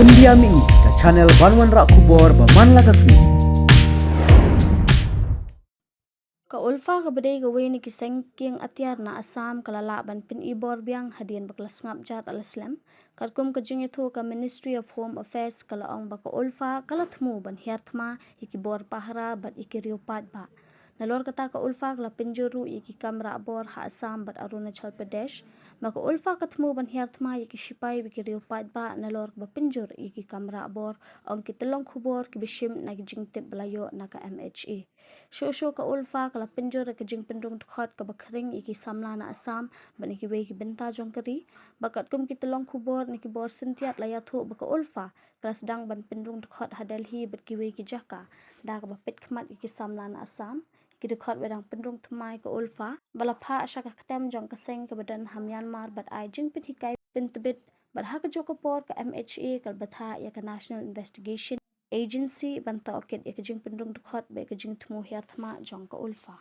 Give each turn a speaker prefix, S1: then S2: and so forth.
S1: India Mi ke channel Banwan Rak Kubor Baman Lagasmi.
S2: Ka ulfa ka badai ka weni ki sengking atiar na Assam kalala ban pin ibor biang hadian baklas ngap jat al-Islam katkum ka jingi thu ka Ministry of Home Affairs kala ong ba ka ulfa kala thmu ban hiarthma iki bor pahra bat iki riupat ba nalor kata ka ulfa kala pinjuru iki kamra bor ha Assam bat Arunachal Pradesh maka ulfa ka thmu ban hiarthma iki shipai iki riupat ba nalor ba pinjur iki kamra bor ong ki telong khubor ki bishim na ki jingtip belayo na ka MHA Shosho ka ulfa kala pinjur ka jing pendung khot ka bakring iki samla na Assam ban iki we ki benta jongkari bakat kum ki telong khubor ni ki bor sintiat laya thu baka ulfa kala sedang ban pendung khot ha Delhi bat ki we ki Jaka da ka bapit khmat iki samla na Assam ki khot wedang pendung thmai ka ulfa bala pha asha ka ktem jong ka seng ka badan ha Myanmar bat ai jing pin hikai pin tebit bat ha ka jokopor ka MHA kal batha ya ka National Investigation Agency banta okit ya ka jing pendung khot be ka jing thmu hiar thma jong ka ulfa